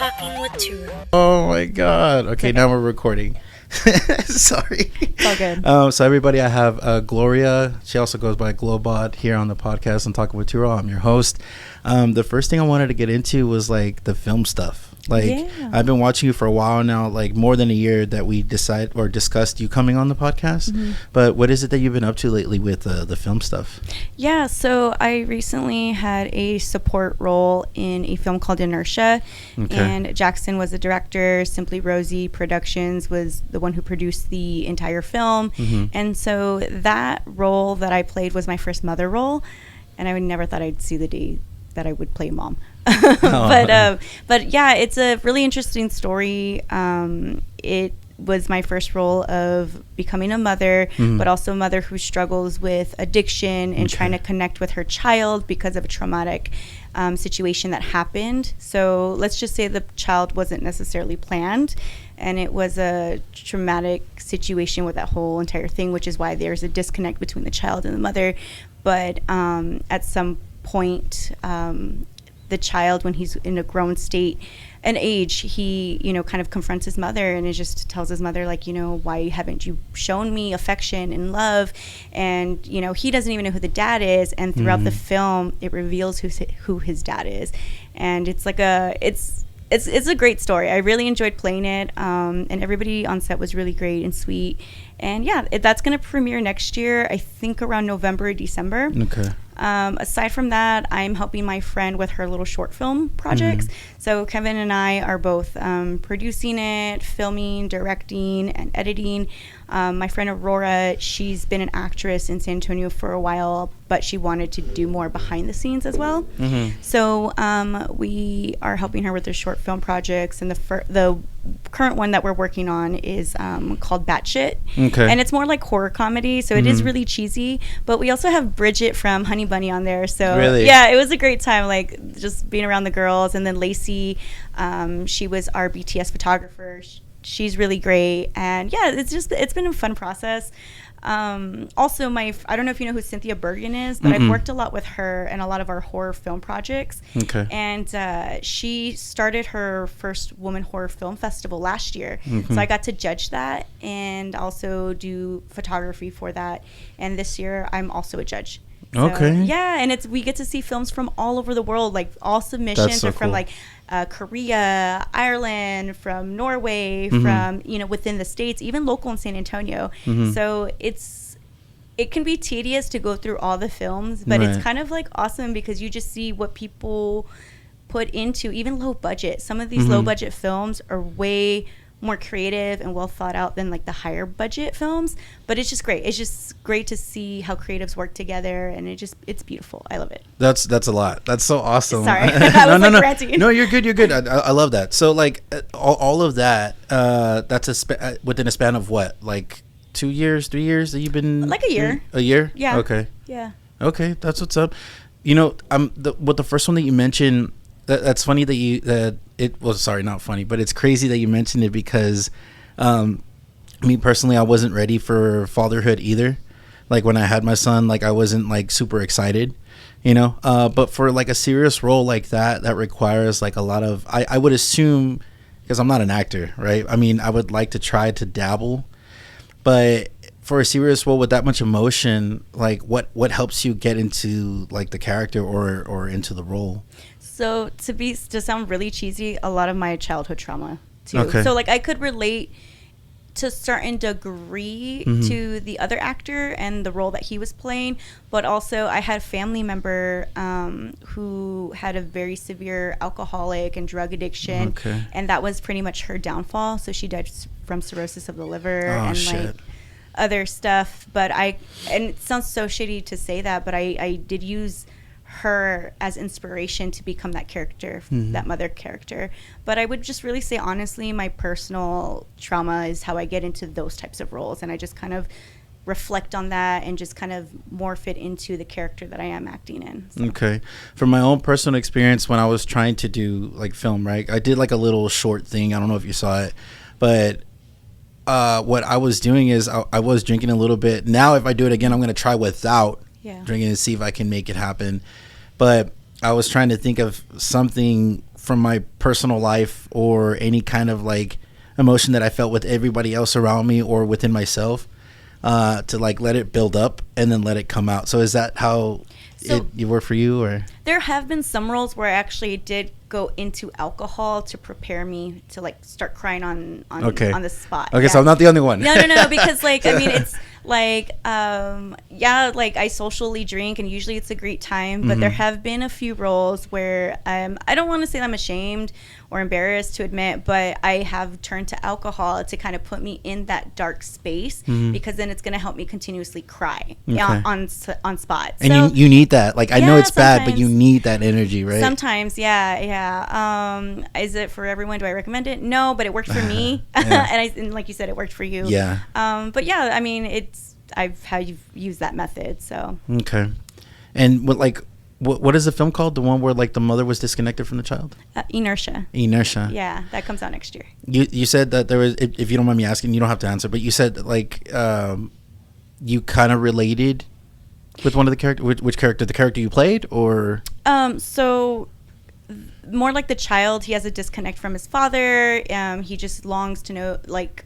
Talking with Turo. Oh my god. Okay, now we're recording. Sorry. It's all good. So everybody, I have Gloria. She also goes by Globot here on the podcast on Talking with Turo. I'm your host. The first thing I wanted to get into was like the film stuff. I've been watching you for a while now, like more than a year that we discussed you coming on the podcast. Mm-hmm. But what is it that you've been up to lately with the film stuff? Yeah, so I recently had a support role in a film called Inertia. Okay. And Jackson was the director. Simply Rosie Productions was the one who produced the entire film. Mm-hmm. And so that role that I played was my first mother role. And I never thought I'd see the day that I would play mom. But yeah, it's a really interesting story. It was my first role of becoming a mother, but also a mother who struggles with addiction and trying to connect with her child because of a traumatic situation that happened. So let's just say the child wasn't necessarily planned, and it was a traumatic situation with that whole entire thing, which is why there's a disconnect between the child and the mother. But at some point, the child, when he's in a grown state and age, he, kind of confronts his mother and it just tells his mother, like, why haven't you shown me affection and love? And, he doesn't even know who the dad is. And throughout the film, it reveals who his dad is. And it's like it's a great story. I really enjoyed playing it. And everybody on set was really great and sweet. And yeah, that's going to premiere next year, I think around November or December. Okay. Aside from that, I'm helping my friend with her little short film projects. So Kevin and I are both producing it, filming, directing, and editing. My friend Aurora, she's been an actress in San Antonio for a while, but she wanted to do more behind the scenes as well. So we are helping her with her short film projects, and the current one that we're working on is called Batshit. Okay. And it's more like horror comedy, so it is really cheesy. But we also have Bridget from Honey Bunny on there. So really? Yeah, it was a great time, like just being around the girls. And then Lacey, she was our BTS photographer. She's really great. And yeah, it's been a fun process. Also, I don't know if you know who Cynthia Bergen is, but I've worked a lot with her in a lot of our horror film projects. Okay. And she started her first Woman Horror Film Festival last year. So I got to judge that and also do photography for that. And this year, I'm also a judge. So, okay. Yeah, and we get to see films from all over the world. Like all submissions are from Korea, Ireland, from Norway, from within the States, even local in San Antonio. So it can be tedious to go through all the films, but it's kind of like awesome because you just see what people put into even low budget. Some of these low budget films are way more creative and well thought out than like the higher budget films, but it's just great. It's just great to see how creatives work together, and it's beautiful. I love it. That's a lot. That's so awesome. Sorry. I was ranting. No, you're good. I love that. So like all of that, that's within a span of what, like 2 years, 3 years that you've been like a year. A year? Yeah. Okay. Yeah. Okay, that's what's up. The first one that you mentioned, that's funny that not funny, but it's crazy that you mentioned it because me personally, I wasn't ready for fatherhood either. Like when I had my son, like I wasn't like super excited, but for like a serious role like that requires like a lot of, I would assume, because I'm not an actor, right? I mean, I would like to try to dabble, but for a serious role with that much emotion, like what helps you get into like the character or into the role? So to sound really cheesy, a lot of my childhood trauma too. Okay. So like I could relate to a certain degree to the other actor and the role that he was playing, but also I had a family member who had a very severe alcoholic and drug addiction, and that was pretty much her downfall. So she died from cirrhosis of the liver like other stuff. But and it sounds so shitty to say that, but I did use her as inspiration to become that character, that mother character. But I would just really say honestly, my personal trauma is how I get into those types of roles, and I just kind of reflect on that and just kind of morph it into the character that I am acting in. So. Okay. From my own personal experience, when I was trying to do like film, right, I did like a little short thing. I don't know if you saw it, but what I was doing is I was drinking a little bit. Now if I do it again, I'm going to try without drinking and see if I can make it happen. But I was trying to think of something from my personal life or any kind of like emotion that I felt with everybody else around me or within myself, to like let it build up and then let it come out. So is that how it worked for you? Or there have been some roles where I actually did go into alcohol to prepare me to like start crying on the spot. Okay, so I'm not the only one. No, because like I mean it's like like I socially drink and usually it's a great time, but there have been a few roles where I don't want to say I'm ashamed or embarrassed to admit, but I have turned to alcohol to kind of put me in that dark space, because then it's going to help me continuously cry on spot. And so, you need that. Like, I know it's bad, but you need that energy, right? Sometimes, yeah. Is it for everyone? Do I recommend it? No, but it worked for me. and like you said, it worked for you. Yeah. But yeah, I mean, I've used that method, so. Okay. And what is the film called? The one where like the mother was disconnected from the child? Inertia. Yeah, that comes out next year. You said that there was, if you don't mind me asking, you don't have to answer, but you said like you kind of related with one of the characters. Which character? The character you played, or? So more like the child. He has a disconnect from his father. He just longs to know, like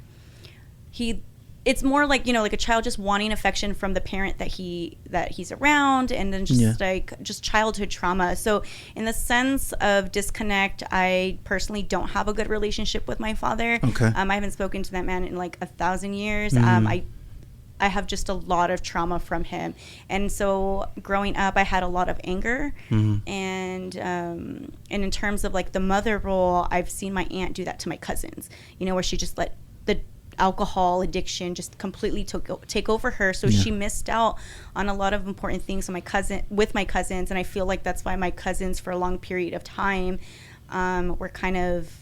it's more like, like a child just wanting affection from the parent that he's around, and then just childhood trauma. So in the sense of disconnect, I personally don't have a good relationship with my father. Okay. I haven't spoken to that man in like 1,000 years. I have just a lot of trauma from him, and so growing up I had a lot of anger, and in terms of like the mother role, I've seen my aunt do that to my cousins, where she just let the alcohol addiction just completely take over her, so she missed out on a lot of important things with my cousins, and I feel like that's why my cousins for a long period of time were kind of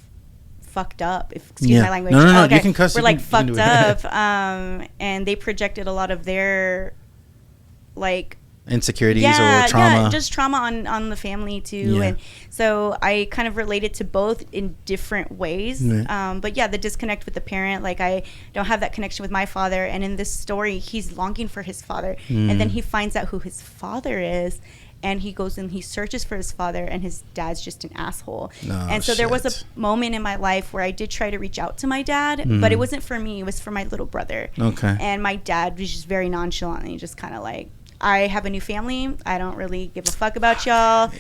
fucked up, excuse my language. No, okay. You can cuss. We're like fucked up, and they projected a lot of their like insecurities or trauma. Just trauma on the family too. And so I kind of related to both in different ways. But the disconnect with the parent, like I don't have that connection with my father, and in this story he's longing for his father, and then he finds out who his father is, and he goes and he searches for his father, and his dad's just an asshole. And so there was a moment in my life where I did try to reach out to my dad, but it wasn't for me, it was for my little brother. And my dad was just very nonchalantly just kind of like, I have a new family, I don't really give a fuck about y'all.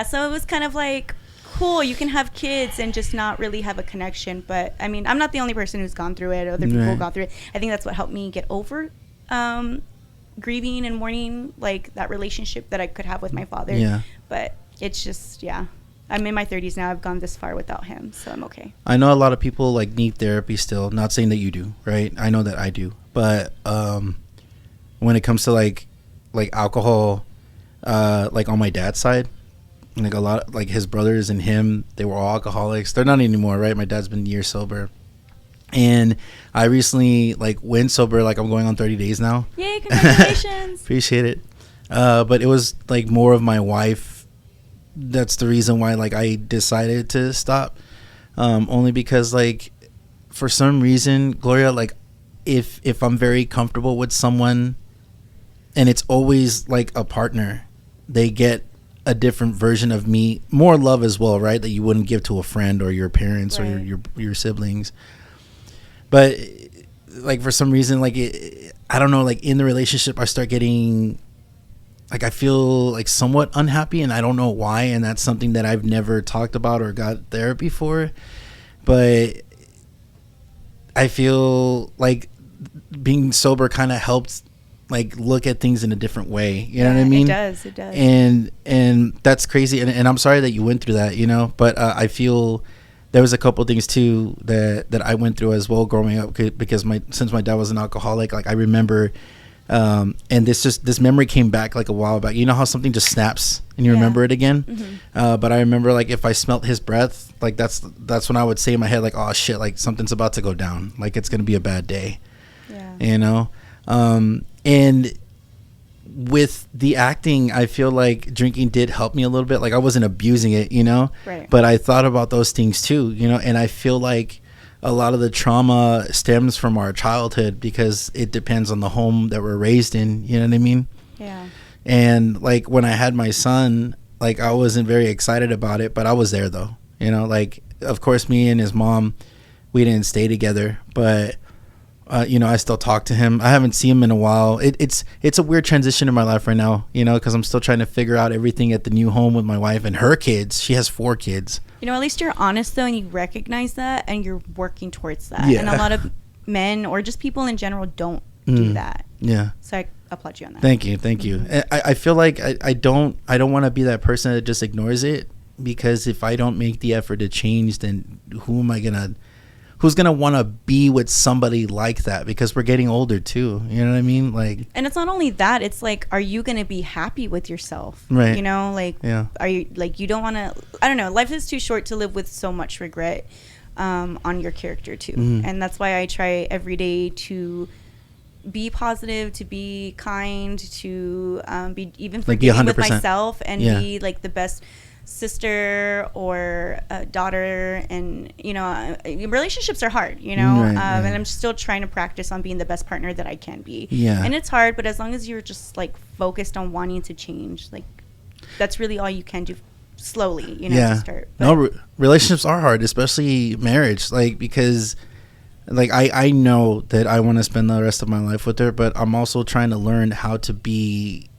So it was kind of like, cool, you can have kids and just not really have a connection. But I mean, I'm not the only person who's gone through it. Other people have gone through it. I think that's what helped me get over grieving and mourning like that relationship that I could have with my father. But it's just I'm in my 30s now. I've gone this far without him, so I'm okay. I know a lot of people like need therapy still. Not saying that you do, right? I know that I do, but when it comes to like alcohol, like on my dad's side, like a lot, like his brothers and him, they were all alcoholics. They're not anymore, right? My dad's been years sober, and I recently like went sober. Like I'm going on 30 days now. Yay! Congratulations. Appreciate it. But it was like more of my wife. That's the reason why like I decided to stop. Only because like for some reason, Gloria, like if I'm very comfortable with someone, and it's always like a partner, they get a different version of me, more love as well, right? That you wouldn't give to a friend or your parents or your siblings. But like for some reason, like I don't know, like in the relationship, I start getting like I feel like somewhat unhappy, and I don't know why. And that's something that I've never talked about or got therapy for. But I feel like being sober kind of helped like look at things in a different way, you know what I mean? It does. And that's crazy, and I'm sorry that you went through that, but I feel there was a couple of things too that I went through as well growing up, because since my dad was an alcoholic, like I remember, and this memory came back like a while back. You know how something just snaps and you remember it again? But I remember like if I smelt his breath, like that's when I would say in my head like, oh shit, like something's about to go down, like it's gonna be a bad day. And with the acting, I feel like drinking did help me a little bit. Like I wasn't abusing it, Right. But I thought about those things too, and I feel like a lot of the trauma stems from our childhood, because it depends on the home that we're raised in, you know what I mean? Yeah. And like when I had my son, like I wasn't very excited about it, but I was there though. You know, like, of course, me and his mom, we didn't stay together, but you know, I still talk to him. I haven't seen him in a while. It's a weird transition in my life right now, you know, because I'm still trying to figure out everything at the new home with my wife and her kids. She has 4 kids. You know, at least you're honest though, and you recognize that, and you're working towards that. Yeah. And a lot of men or just people in general don't do that. Yeah. So I applaud you on that. Thank you. I feel like I don't want to be that person that just ignores it, because if I don't make the effort to change, then who's gonna want to be with somebody like that? Because we're getting older too. You know what I mean? Like, and it's not only that, it's like, are you gonna be happy with yourself? Right. You know, like, are you, like, you don't want to, I don't know, life is too short to live with so much regret on your character too. And that's why I try every day to be positive, to be kind, to be even forgiving with myself, and be like the best sister or daughter. And you know, relationships are hard, you know, and I'm still trying to practice on being the best partner that I can be. And it's hard, but as long as you're just like focused on wanting to change, like, that's really all you can do slowly, you know, to start. But no, relationships are hard, especially marriage, like, because like I know that I want to spend the rest of my life with her, but I'm also trying to learn how to be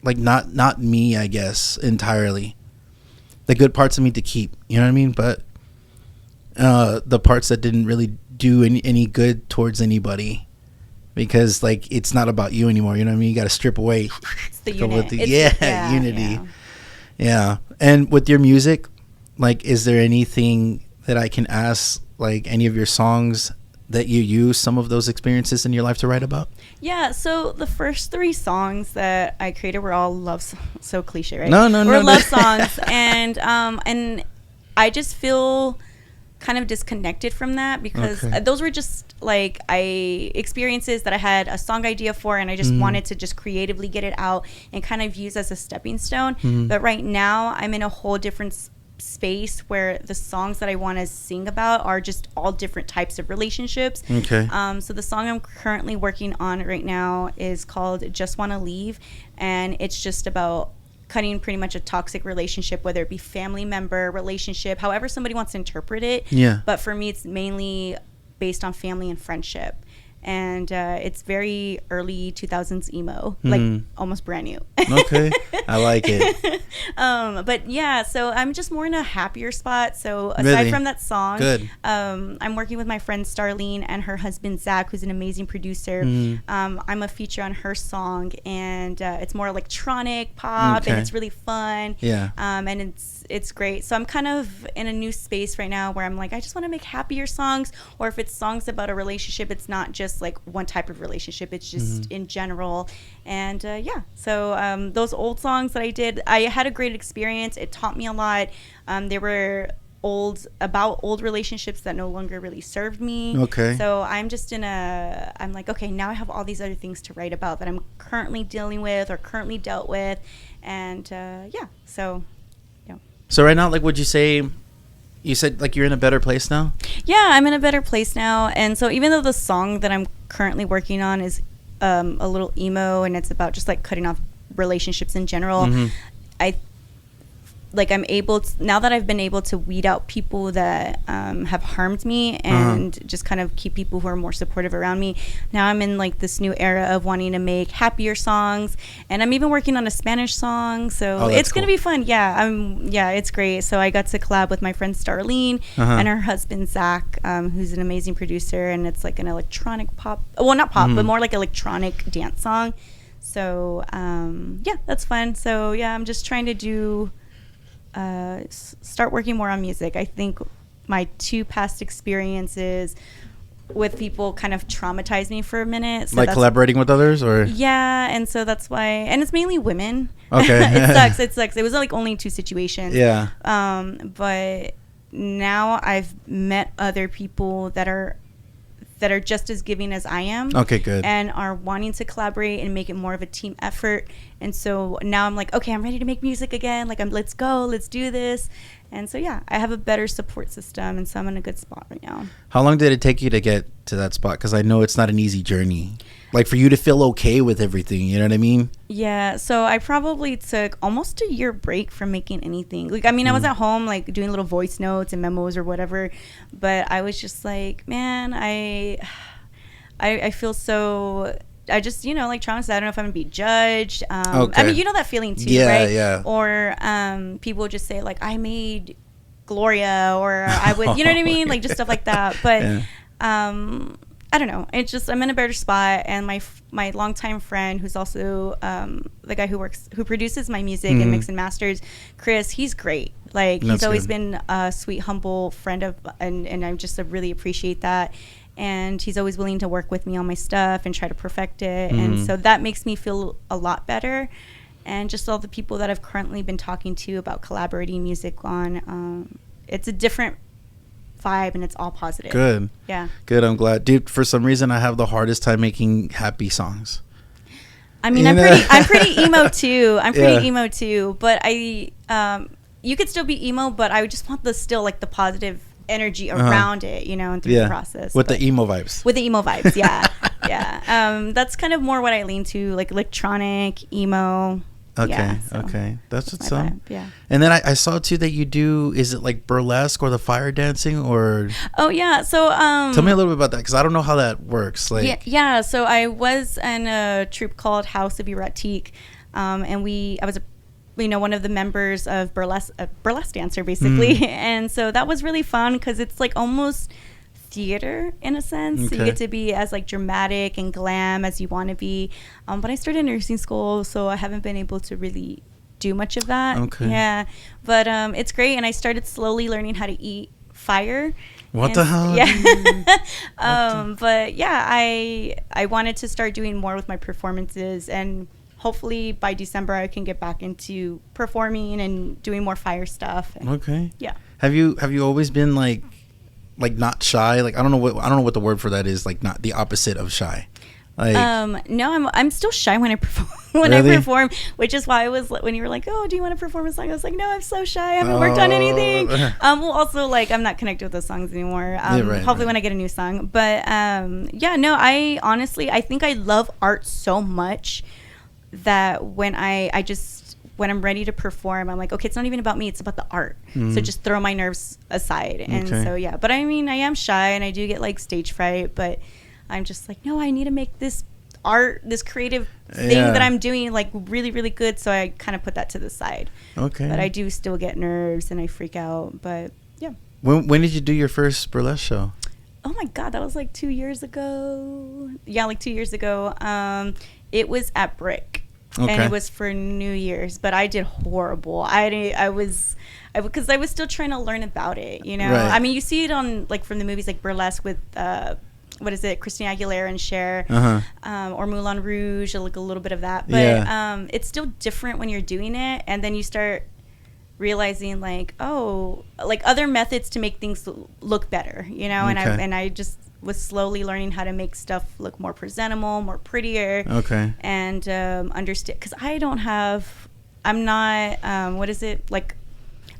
like not me, I guess, entirely. The good parts of me to keep, you know what I mean? But the parts that didn't really do any good towards anybody, because like, it's not about you anymore, you know what I mean? You got to strip away. It's the unit. Unity. Yeah. And with your music, like, is there anything that I can ask, like any of your songs that you use some of those experiences in your life to write about? Yeah, so the first 3 songs that I created were all love songs. So cliche, right? No, love songs. And I just feel kind of disconnected from that, because those were just like experiences that I had a song idea for, and I just wanted to just creatively get it out and kind of use as a stepping stone. But right now I'm in a whole different space where the songs that I want to sing about are just all different types of relationships. So the song I'm currently working on right now is called Just Wanna Leave, and it's just about cutting pretty much a toxic relationship, whether it be family member relationship, however somebody wants to interpret it. But for me, it's mainly based on family and friendship. And it's very early 2000s emo, like almost brand new. I like it. But yeah, so I'm just more in a happier spot. So aside from that song, I'm working with my friend Starlene and her husband Zach, who's an amazing producer. I'm a feature on her song, and it's more electronic pop, and it's really fun. And it's great. So I'm kind of in a new space right now where I'm like, I just want to make happier songs, or if it's songs about a relationship, it's not just like one type of relationship, it's just in general. And so those old songs that I did, I had a great experience. It taught me a lot. They were about old relationships that no longer really served me. So I'm just I'm like, okay, now I have all these other things to write about that I'm currently dealing with or currently dealt with. And so right now, like, would you say, you said like you're in a better place now? Yeah, I'm in a better place now. And so even though the song that I'm currently working on is a little emo, and it's about just like cutting off relationships in general, I'm able to, now that I've been able to weed out people that have harmed me and just kind of keep people who are more supportive around me. Now I'm in like this new era of wanting to make happier songs, and I'm even working on a Spanish song. So it's going to be fun. Yeah, it's great. So I got to collab with my friend Starlene and her husband Zach, who's an amazing producer, and it's like an electronic pop. Well, not pop, but more like electronic dance song. So that's fun. So yeah, I'm just trying to start working more on music. I think my 2 past experiences with people kind of traumatized me for a minute. So like collaborating with others, or? Yeah, and so that's why, and it's mainly women. It sucks. It was like only 2 situations. But now I've met other people that are just as giving as I am. And are wanting to collaborate and make it more of a team effort. And so now I'm like, okay, I'm ready to make music again. Like, let's go, let's do this. And so, yeah, I have a better support system, and so I'm in a good spot right now. How long did it take you to get to that spot? Because I know it's not an easy journey. Like, for you to feel okay with everything, you know what I mean? Yeah, so I probably took almost a year break from making anything. Like, I mean, I was at home, like, doing little voice notes and memos or whatever, but I was just like, man, I feel so... I just, like, traumatized. I don't know if I'm going to be judged. I mean, you know that feeling, too, right? Yeah. Or people just say, like, I made Gloria, or I would... You know what I mean? Like, just stuff like that. But... I don't know. It's just I'm in a better spot, and my longtime friend, who's also the guy who produces my music and mix and masters, Chris. He's great. Like, he's always been a sweet, humble friend and I just really appreciate that. And he's always willing to work with me on my stuff and try to perfect it. And so that makes me feel a lot better. And just all the people that I've currently been talking to about collaborating music on, it's a different vibe, and it's all positive. Good. Yeah. Good. I'm glad, dude. For some reason, I have the hardest time making happy songs. I mean, I'm pretty emo too. But you could still be emo, but I would just want the positive energy around it, and through the process. With the emo vibes. With the emo vibes, yeah. Yeah. That's kind of more what I lean to, like electronic, emo. Okay, yeah, so okay. That's what's up. Yeah. And then I saw too that you do, is it like burlesque or the fire dancing or? Oh yeah, so tell me a little bit about that, because I don't know how that works. Like yeah. So I was in a troupe called House of Erotique, and I was one of the members of burlesque dancer basically, and so that was really fun because it's like almost theater in a sense. Okay. So you get to be as like dramatic and glam as you want to be, but I started nursing school, so I haven't been able to really do much of that. Okay. Yeah, but it's great, and I started slowly learning how to eat fire. What the hell? Yeah. But yeah, I wanted to start doing more with my performances, and hopefully by December I can get back into performing and doing more fire stuff. Okay. Yeah. Have you always been like not shy? Like I don't know what the word for that is. Like not the opposite of shy. Like, no, I'm still shy when I perform. I perform, which is why I was when you were like, "Oh, do you want to perform a song?" I was like, "No, I'm so shy. I haven't worked on anything." Well, also like I'm not connected with those songs anymore. Hopefully when I get a new song. But yeah, no, I honestly I think I love art so much that when when I'm ready to perform, I'm like, okay, it's not even about me, it's about the art. So just throw my nerves aside. And so yeah, but I mean, I am shy and I do get like stage fright, but I'm just like, no, I need to make this art, this creative thing that I'm doing like really, really good. So I kind of put that to the side. Okay. But I do still get nerves and I freak out, but yeah. When did you do your first burlesque show? Oh my God, that was like 2 years ago. Yeah, like 2 years ago. It was at Brick. Okay. And it was for New Year's, but I did horrible. Because I was still trying to learn about it, Right. I mean, you see it on like from the movies like Burlesque with what is it, Christina Aguilera and Cher, or Moulin Rouge, like a little bit of that. But it's still different when you're doing it, and then you start realizing like, oh, like other methods to make things look better, And I just was slowly learning how to make stuff look more presentable, more prettier. Okay. And understand, because I'm not, what is it, like,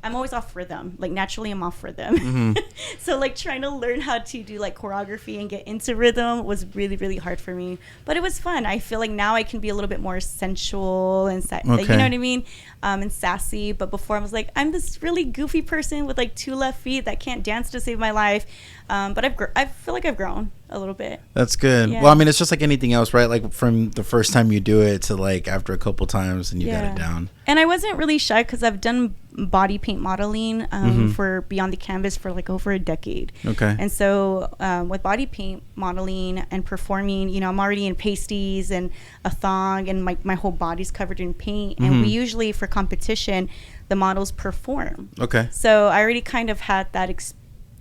I'm always off rhythm. Like, naturally, I'm off rhythm. So, like, trying to learn how to do, like, choreography and get into rhythm was really, really hard for me. But it was fun. I feel like now I can be a little bit more sensual and, like, you know what I mean? And sassy. But before, I was like, I'm this really goofy person with, like, 2 left feet that can't dance to save my life. But I feel like I've grown a little bit. That's good. Yeah. Well, I mean, it's just like anything else, right? Like from the first time you do it to like after a couple times and you got it down. And I wasn't really shy because I've done body paint modeling for Beyond the Canvas for like over a decade. Okay. And so with body paint modeling and performing, I'm already in pasties and a thong and my whole body's covered in paint. And we usually, for competition, the models perform. Okay. So I already kind of had that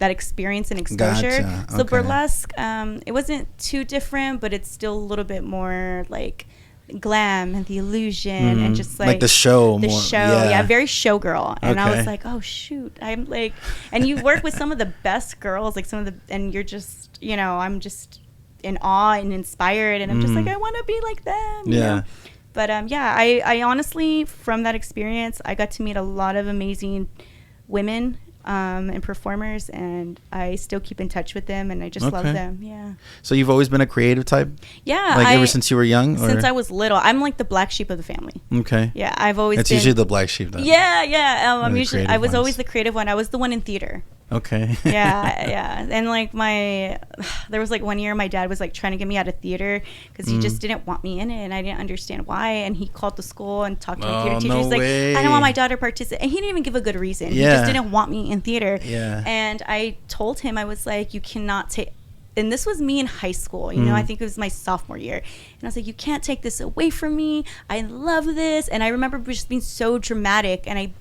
experience and exposure. Gotcha. So burlesque, it wasn't too different, but it's still a little bit more like glam and the illusion and just like the show. Very showgirl. And I was like, oh shoot, I'm like, and you work with some of the best girls, like and you're just, I'm just in awe and inspired, and I'm just like, I want to be like them. You know? But I honestly, from that experience, I got to meet a lot of amazing women. and performers, and I still keep in touch with them, and I just love them. Yeah. So you've always been a creative type? Yeah. Like ever since you were young? Since I was little. I'm like the black sheep of the family. Okay. Yeah, I've always It's been... usually the black sheep, though. Yeah. I was ones. always the creative one. I was the one in theater. Okay. Yeah. And like there was like one year my dad was like trying to get me out of theater because he just didn't want me in it, and I didn't understand why. And he called the school and talked to the theater teacher. No He's like, way. I don't want my daughter to participate. And he didn't even give a good reason. He just didn't want me in theater. Yeah. And I told him, I was like, you cannot take... And this was me in high school, you know, I think it was my sophomore year. And I was like, you can't take this away from me. I love this. And I remember just being so dramatic. And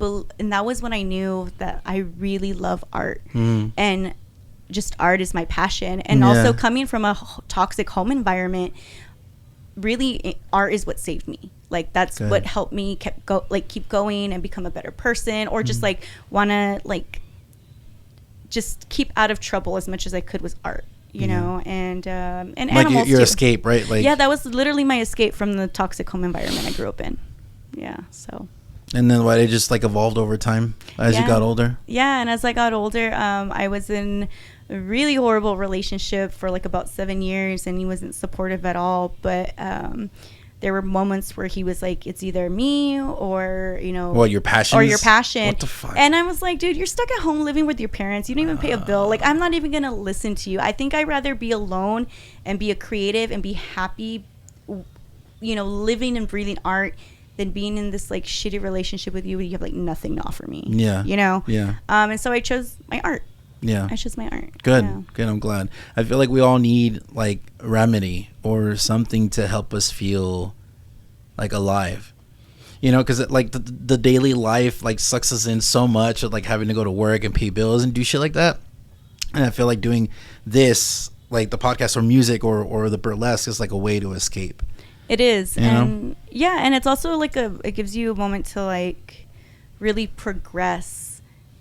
that was when I knew that I really love art. And just art is my passion. And also coming from a toxic home environment, really art is what saved me. Like that's what helped me keep going and become a better person, or just like want to like just keep out of trouble as much as I could with art. You know, and like animals your escape, right? Like that was literally my escape from the toxic home environment I grew up in. Yeah, so. And then it just like evolved over time as you got older? Yeah, and as I got older, I was in a really horrible relationship for like about 7 years, and he wasn't supportive at all. But there were moments where he was like, it's either me or, you know... your passion? Or your passion. What the fuck? And I was like, dude, you're stuck at home living with your parents. You don't even pay a bill. Like, I'm not even going to listen to you. I think I'd rather be alone and be a creative and be happy, you know, living and breathing art than being in this, like, shitty relationship with you where you have, like, nothing to offer me. Yeah. You know? Yeah. And so I chose my art. Yeah. I chose my art. Good. Yeah. Good. I'm glad. I feel like we all need, like, remedy or something to help us feel... like alive, you know, because like the daily life like sucks us in so much of like having to go to work and pay bills and do shit like that. And I feel like doing this, like the podcast or music or the burlesque, is like a way to escape. It is. You and know? Yeah, and it's also like it gives you a moment to like really progress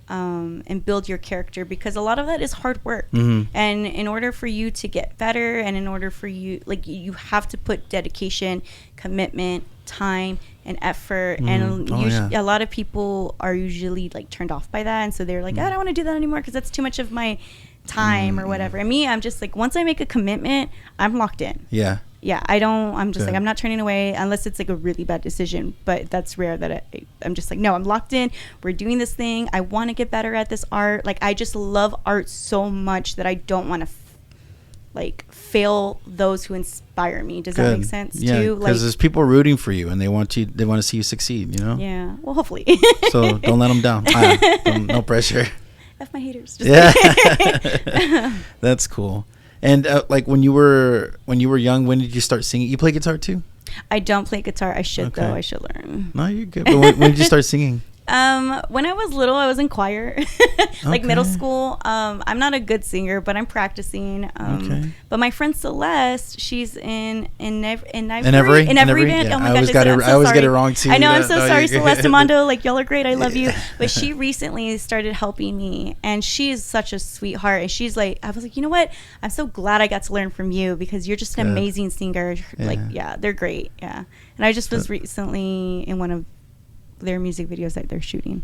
and build your character, because a lot of that is hard work. And in order for you to get better, and in order for you, like, you have to put dedication, commitment, time, and effort. And a lot of people are usually like turned off by that, and so they're like, I don't want to do that anymore because that's too much of my time or whatever. And me, I'm just like, once I make a commitment, I'm locked in. Yeah, I'm just like, I'm not turning away unless it's like a really bad decision. But that's rare that I'm just like, no, I'm locked in. We're doing this thing. I want to get better at this art. Like, I just love art so much that I don't want to fail those who inspire me. Does that make sense? Yeah, too? Because there's people rooting for you and they want to see you succeed, you know? Yeah, well, hopefully. So don't let them down. No pressure. F my haters. That's cool. And like when you were young, when did you start singing? You play guitar too? I don't play guitar. I should though. I should learn. No, you're good. But when did you start singing? When I was little, I was in choir, like middle school. I'm not a good singer, but I'm practicing. But my friend Celeste, she's in every band. Yeah. Oh my gosh, I always get it wrong too. I know, I'm so sorry, Celeste Amando. Like, y'all are great. I love you. But she recently started helping me, and she is such a sweetheart. And she's like, I was like, you know what? I'm so glad I got to learn from you, because you're just an amazing singer. Like, they're great. Yeah. And I just was recently in one of their music videos that they're shooting.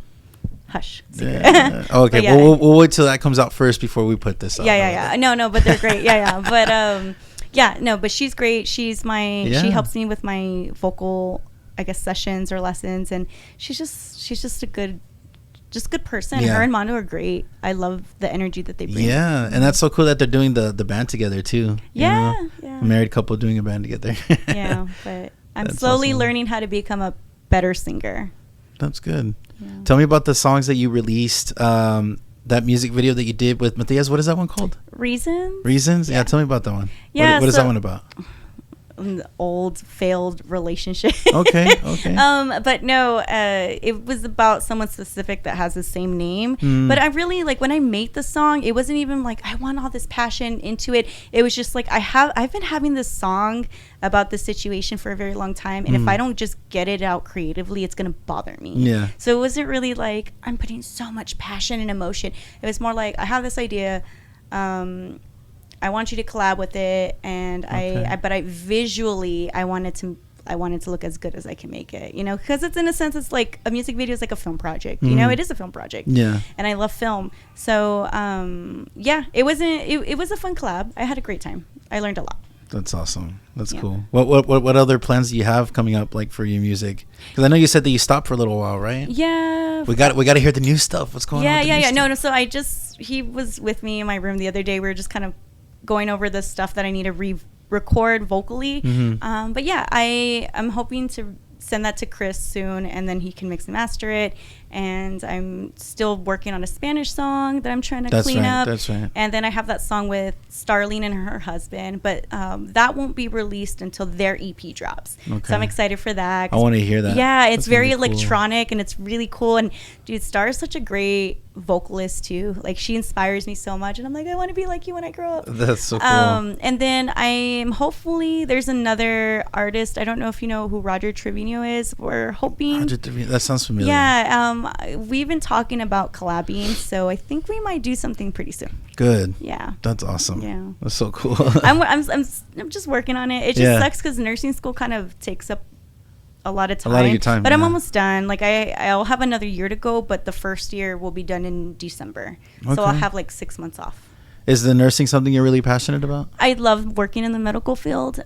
Hush. Yeah. Okay. Yeah. We'll wait till that comes out first before we put this up. Yeah. No, but they're great. But but she's great. She helps me with my vocal, I guess, sessions or lessons, and she's just a good person. Her and Mondo are great. I love the energy that they bring. Yeah, and that's so cool that they're doing the band together too. Yeah. A married couple doing a band together. Yeah, but I'm slowly learning how to become a better singer. That's good. Yeah. Tell me about the songs that you released. That music video that you did with Matheus. What is that one called? Reasons? Yeah, tell me about that one. Yeah, what is that one about? An old failed relationship. Okay. But no, it was about someone specific that has the same name. But I really, like, when I made the song, it wasn't even like I want all this passion into it. It was just like I've been having this song about this situation for a very long time, and if I don't just get it out creatively, it's gonna bother me. Yeah. So it wasn't really like I'm putting so much passion and emotion. It was more like I have this idea. I want you to collab with it, and but I visually I wanted to I want it to look as good as I can make it, you know, because it's in a sense, it's like a music video is like a film project, you know, it is a film project. Yeah. And I love film. So, yeah, it was a fun collab. I had a great time. I learned a lot. That's awesome. That's cool. What other plans do you have coming up, like, for your music? Because I know you said that you stopped for a little while, right? Yeah. We got to hear the new stuff. What's going on? Yeah. No. So he was with me in my room the other day. We were just kind of going over the stuff that I need to record vocally. But yeah, I'm hoping to send that to Chris soon, and then he can mix and master it. And I'm still working on a Spanish song that I'm trying to clean up. That's right. And then I have that song with Starlene and her husband, but that won't be released until their EP drops. Okay. So I'm excited for that. I want to hear that. Yeah, it's very electronic, and it's really cool. And dude, Star is such a great vocalist too. Like, she inspires me so much, and I'm like, I want to be like you when I grow up. That's so cool. And then hopefully there's another artist. I don't know if you know who Roger Trevino is. We're hoping. Roger Trevino, that sounds familiar. Yeah. We've been talking about collabing, so I think we might do something pretty soon. Good. Yeah. That's awesome. Yeah. That's so cool. I'm just working on it. It just sucks because nursing school kind of takes up a lot of time. A lot of your time. But I'm almost done. Like, I'll have another year to go, but the first year will be done in December. Okay. So I'll have like 6 months off. Is the nursing something you're really passionate about? I love working in the medical field.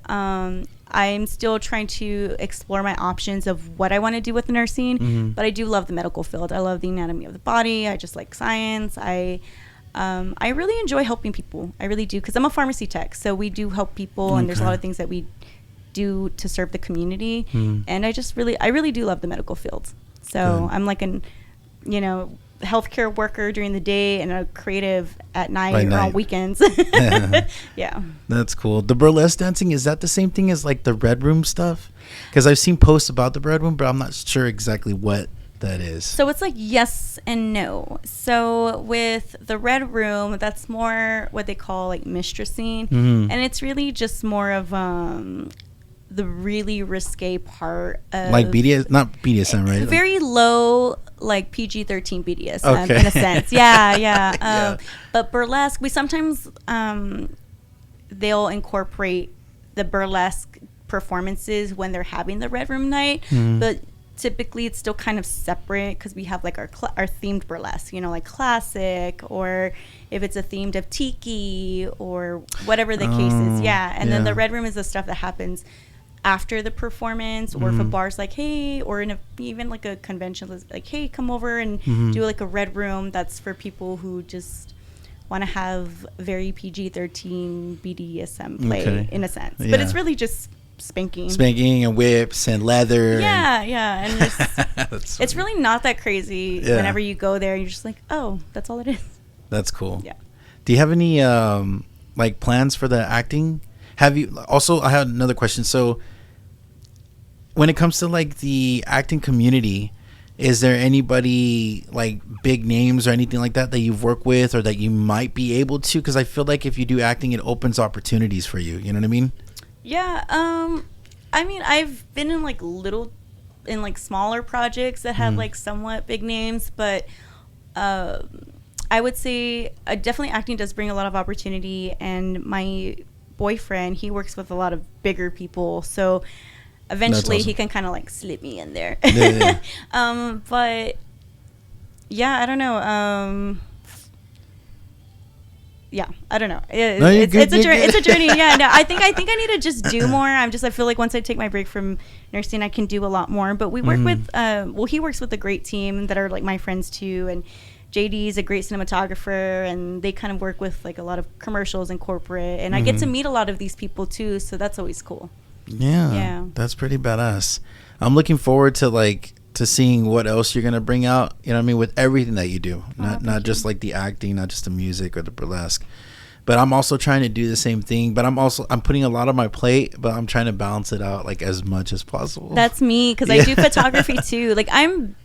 I'm still trying to explore my options of what I want to do with nursing, but I do love the medical field. I love the anatomy of the body. I just like science. I really enjoy helping people. I really do, because I'm a pharmacy tech, so we do help people, and there's a lot of things that we do to serve the community. And I really do love the medical field. So I'm like healthcare worker during the day and a creative at night or on weekends. Yeah. That's cool. The burlesque dancing, is that the same thing as like the Red Room stuff? Because I've seen posts about the Red Room, but I'm not sure exactly what that is. So it's like yes and no. So with the Red Room, that's more what they call like mistressing. And it's really just more of the really risque part of, like BDS, not BDSM, right? Very low, like PG-13 BDSM in a sense. Yeah. But burlesque, we sometimes they'll incorporate the burlesque performances when they're having the Red Room night, but typically it's still kind of separate because we have like our themed burlesque, you know, like classic, or if it's a themed of tiki or whatever the case is. And then the Red Room is the stuff that happens after the performance, or if a bar's like, hey, or even like a convention like, hey, come over and do like a Red Room. That's for people who just want to have very PG-13 BDSM play in a sense, but it's really just spanking and whips and leather. And it's really not that crazy whenever you go there. You're just like, oh, that's all it is. That's cool. Yeah. Do you have any like plans for the acting? Have you also? I had another question. So, when it comes to like the acting community, is there anybody like big names or anything like that you've worked with or that you might be able to? Because I feel like if you do acting, it opens opportunities for you. You know what I mean? Yeah. I mean, I've been in like smaller projects that have like somewhat big names, but I would say definitely acting does bring a lot of opportunity. And my boyfriend, he works with a lot of bigger people, so eventually he can kind of like slip me in there. But yeah, I don't know. I don't know. It's a journey. Yeah, no, I think I need to just do more. I feel like once I take my break from nursing, I can do a lot more. But we work with he works with a great team that are like my friends too, and JD is a great cinematographer, and they kind of work with like a lot of commercials and corporate, and I get to meet a lot of these people too, so that's always cool. Yeah, that's pretty badass. I'm looking forward to seeing what else you're gonna bring out, you know what I mean, with everything that you do, not just like the acting, not just the music or the burlesque, but I'm also trying to do the same thing, but I'm putting a lot on my plate, but I'm trying to balance it out like as much as possible. That's me, because I do photography too. Like I'm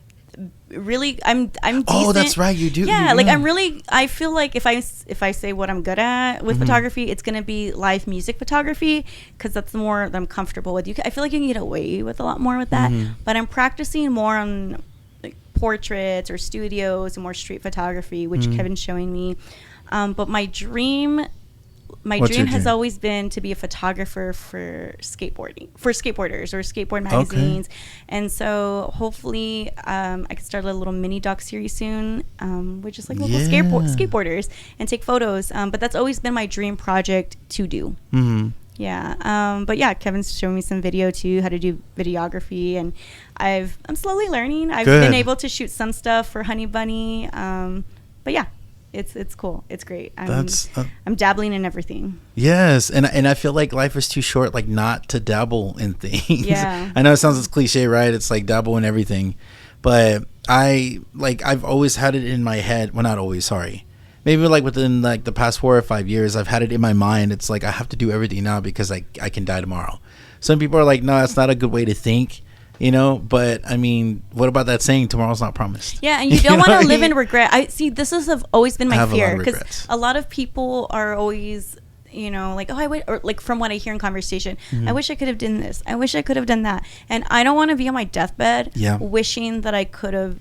decent. Oh, that's right, you do. Yeah, like I feel like if I say what I'm good at with photography, it's gonna be live music photography, because that's the more that I'm comfortable with. I feel like you can get away with a lot more with that, but I'm practicing more on like portraits or studios and more street photography, which Kevin's showing me. But my dream my dream has always been to be a photographer for skateboarders or skateboard magazines. Okay. And so hopefully I can start a little mini doc series soon, with just like local skateboarders and take photos. But that's always been my dream project to do. Mm-hmm. Yeah. But yeah, Kevin's showing me some video too, how to do videography, and I'm slowly learning. I've been able to shoot some stuff for Honey Bunny. But yeah. It's cool. It's great. I'm dabbling in everything. Yes, and I feel like life is too short, like not to dabble in things. Yeah. I know it sounds as cliche, right? It's like dabble in everything, but I've always had it in my head. Well, not always. Sorry, maybe like within like the past 4 or 5 years, I've had it in my mind. It's like I have to do everything now because I can die tomorrow. Some people are like, no, that's not a good way to think. But I mean, what about that saying, tomorrow's not promised? Yeah, and you don't want to live in regret. I see, this has always been my fear, because a lot of people are always, like, oh, I wait, or like from what I hear in conversation, I wish I could have done this. I wish I could have done that. And I don't want to be on my deathbed wishing that I could have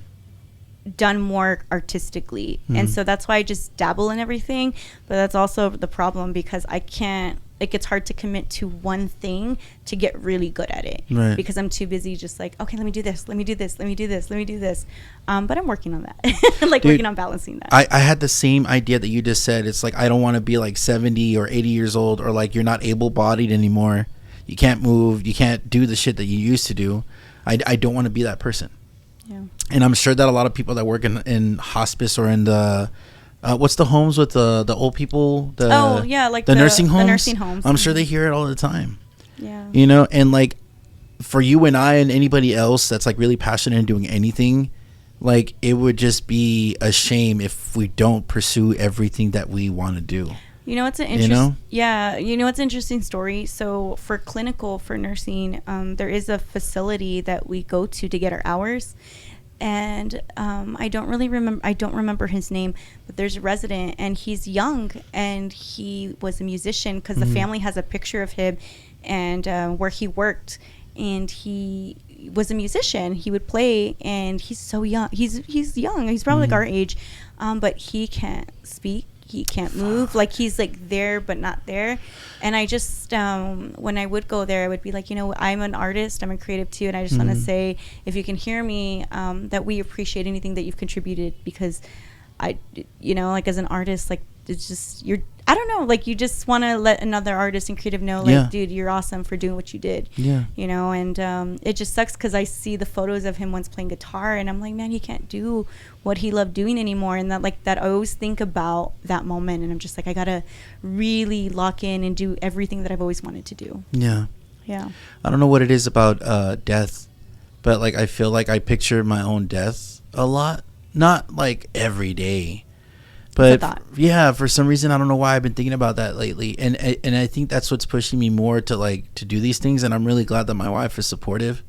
done more artistically. And so that's why I just dabble in everything. But that's also the problem, because it gets hard to commit to one thing to get really good at it, right? Because I'm too busy just like, okay, let me do this, let me do this, let me do this, let me do this. But I'm working on that. Working on balancing that. I had the same idea that you just said. It's like, I don't want to be like 70 or 80 years old, or like you're not able-bodied anymore. You can't move. You can't do the shit that you used to do. I don't want to be that person. Yeah. And I'm sure that a lot of people that work in hospice or in the what's the homes with the old people? The nursing homes. The nursing homes. I'm sure they hear it all the time. Yeah. And like for you and I and anybody else that's like really passionate in doing anything, like it would just be a shame if we don't pursue everything that we want to do. It's an interesting. Yeah, it's an interesting story. So for nursing, there is a facility that we go to get our hours. And I don't remember his name, but there's a resident, and he's young, and he was a musician, because the family has a picture of him and where he worked, and he was a musician. He would play, and he's so young. He's young. He's probably like our age, but he can't speak. He can't move. Like, he's like there but not there. And I just when I would go there, I would be like, I'm an artist, I'm a creative too, and I just want to say, if you can hear me, that we appreciate anything that you've contributed, because I like, as an artist, like, it's just, I don't know, like, you just want to let another artist and creative know, like, dude, you're awesome for doing what you did. Yeah. And it just sucks, because I see the photos of him once playing guitar, and I'm like, man, he can't do what he loved doing anymore. And that I always think about that moment, and I'm just like, I gotta really lock in and do everything that I've always wanted to do. Yeah. I don't know what it is about death, but like, I feel like I picture my own death a lot, not like every day. But for some reason, I don't know why I've been thinking about that lately, and I think that's what's pushing me more to do these things. And I'm really glad that my wife is supportive,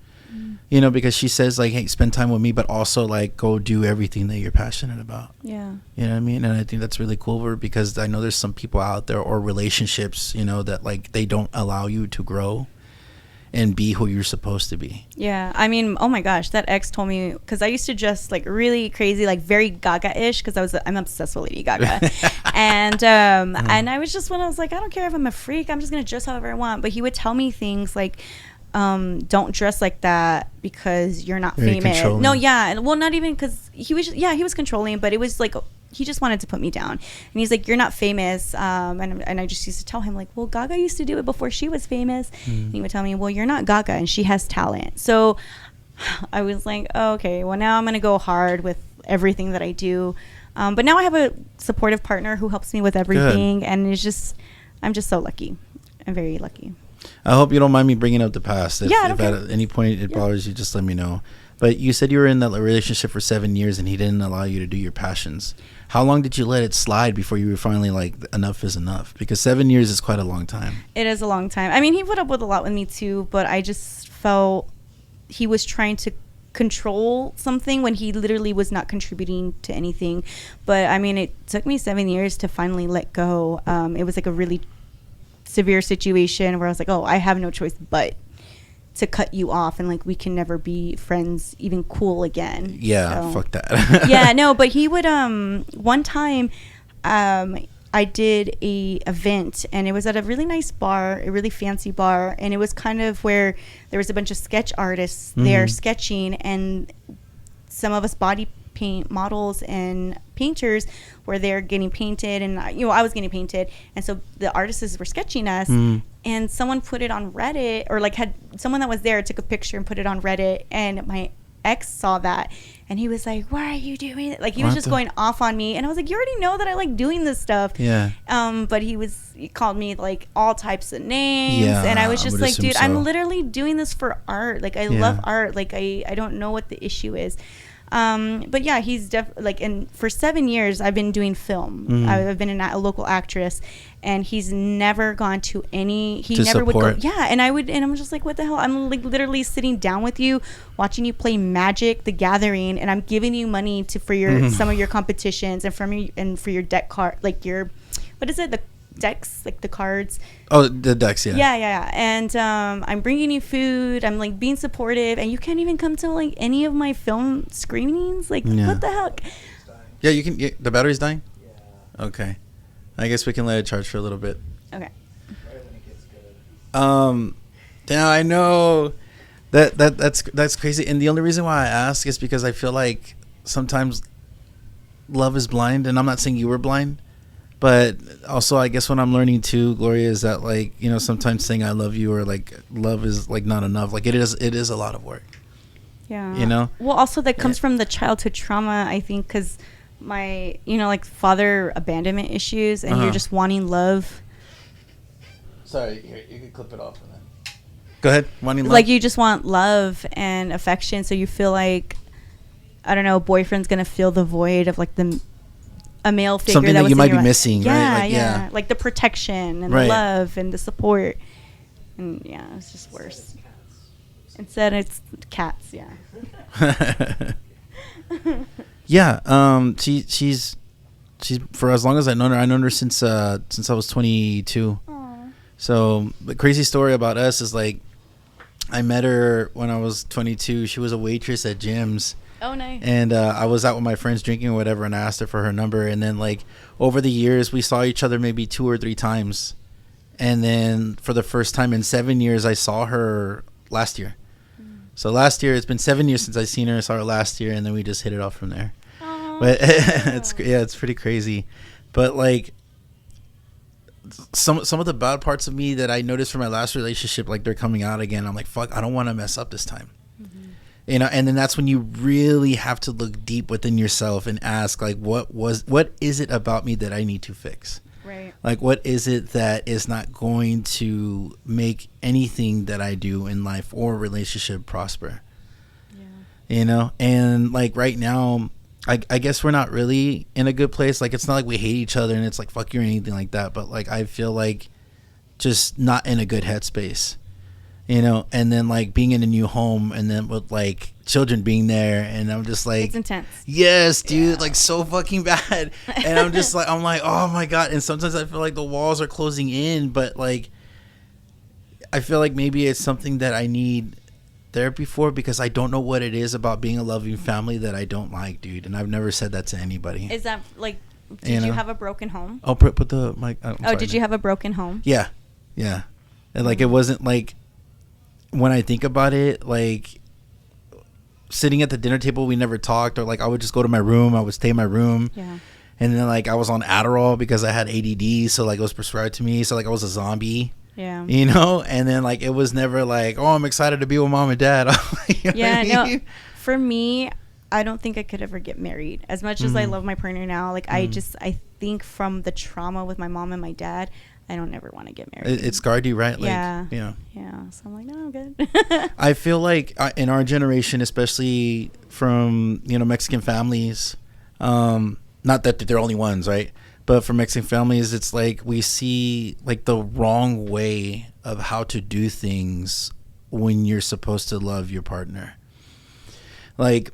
because she says like, hey, spend time with me, but also like go do everything that you're passionate about. Yeah, you know what I mean. And I think that's really cool, because I know there's some people out there, or relationships, that like they don't allow you to grow and be who you're supposed to be. Yeah, I mean, oh my gosh, that ex told me, because I used to dress like really crazy, like very Gaga-ish, because I'm obsessed with Lady Gaga. And I was just, when I was like, I don't care if I'm a freak, I'm just gonna dress however I want. But he would tell me things like, don't dress like that because you're not very famous. Controlling. No, yeah, well, not even, because he was controlling, but it was like, he just wanted to put me down. And he's like, you're not famous. And I just used to tell him, like, well, Gaga used to do it before she was famous. And he would tell me, well, you're not Gaga, and she has talent. So I was like, oh, okay, well, now I'm going to go hard with everything that I do. But now I have a supportive partner who helps me with everything. Good. And I'm just so lucky. I'm very lucky. I hope you don't mind me bringing up the past. If at any point it bothers you, just let me know. But you said you were in that relationship for 7 years, and he didn't allow you to do your passions. How long did you let it slide before you were finally like, enough is enough? Because 7 years is quite a long time. It is a long time. I mean, he put up with a lot with me too, but I just felt he was trying to control something when he literally was not contributing to anything. But I mean, it took me 7 years to finally let go. It was like a really severe situation where I was like, oh, I have no choice but to cut you off, and like, we can never be friends, even cool again. Yeah, so, fuck that. Yeah, no, but he would one time I did a event, and it was at a really nice bar, a really fancy bar, and it was kind of where there was a bunch of sketch artists there sketching, and some of us body paint models and painters were there getting painted, and I was getting painted, and so the artists were sketching us, and someone put it on Reddit, or like had someone that was there took a picture and put it on Reddit, and my ex saw that, and he was like, why are you doing it? Like, he was just going off on me, and I was like, you already know that I like doing this stuff. But he called me like all types of names, and I was just like, dude, I'm literally doing this for art. Like, I love art. Like, I don't know what the issue is. But yeah, he's like, and for 7 years I've been doing film. I've been a local actress, and he's never gone to any, he never would go. Yeah. And I'm just like, what the hell? I'm like literally sitting down with you, watching you play Magic: The Gathering, and I'm giving you money for your, some of your competitions, and for your deck card, like your, what is it? The decks, like the cards. Oh, the decks, yeah. Yeah. And I'm bringing you food. I'm like being supportive, and you can't even come to like any of my film screenings. Like, what the heck? Yeah, you can. The battery's dying. Yeah. Okay, I guess we can let it charge for a little bit. Okay. Now I know that's crazy, and the only reason why I ask is because I feel like sometimes love is blind, and I'm not saying you were blind. But also, I guess what I'm learning too, Gloria, is that like, sometimes saying I love you or like love is like not enough. Like it is a lot of work. Yeah. Well, also that comes from the childhood trauma, I think, because my, like father abandonment issues, and you're just wanting love. Sorry, here, you can clip it off and then. Go ahead. Wanting love. Like you just want love and affection, so you feel like, I don't know, a boyfriend's gonna fill the void of like a male figure, something that you might be missing, right? Like, like the protection and the love and the support, and it's just worse. Instead, it's cats. She's for as long as I've known her since I was 22. Aww. So the crazy story about us is like, I met her when I was 22. She was a waitress at gyms. Oh, nice. And I was out with my friends drinking or whatever, and I asked her for her number. And then, like, over the years, we saw each other maybe 2 or 3 times. And then for the first time in 7 years, I saw her last year. So last year, it's been 7 years since I seen her. I saw her last year, and then we just hit it off from there. Aww. But it's pretty crazy. But, like, some of the bad parts of me that I noticed from my last relationship, like, they're coming out again. I'm like, fuck, I don't want to mess up this time. And then that's when you really have to look deep within yourself and ask, like, what is it about me that I need to fix? Right. Like, what is it that is not going to make anything that I do in life or relationship prosper? Yeah. And like right now, I guess we're not really in a good place. Like, it's not like we hate each other and it's like, fuck you or anything like that. But like, I feel like just not in a good headspace. And then like being in a new home, and then with like children being there, and I'm just like, it's intense. Yes, dude, like so fucking bad. And I'm just like, oh my God. And sometimes I feel like the walls are closing in, but like, I feel like maybe it's something that I need therapy for, because I don't know what it is about being a loving family that I don't like, dude. And I've never said that to anybody. Is that like, did you have a broken home? Oh, put the mic. Did you have a broken home? Yeah. And like, it wasn't like, when I think about it, like sitting at the dinner table, we never talked, or like I would just go to my room. I would stay in my room. Yeah. And then like I was on Adderall because I had ADD. So like it was prescribed to me. So like I was a zombie. Yeah. And then like it was never like, oh, I'm excited to be with mom and dad. No. For me, I don't think I could ever get married. As much as I love my partner now, like I think from the trauma with my mom and my dad, I don't ever want to get married. It scarred you, right? Like, yeah. So I'm like, no, I'm good. I feel like in our generation, especially from Mexican families, not that they're only ones, right? But for Mexican families, it's like we see like the wrong way of how to do things when you're supposed to love your partner. Like,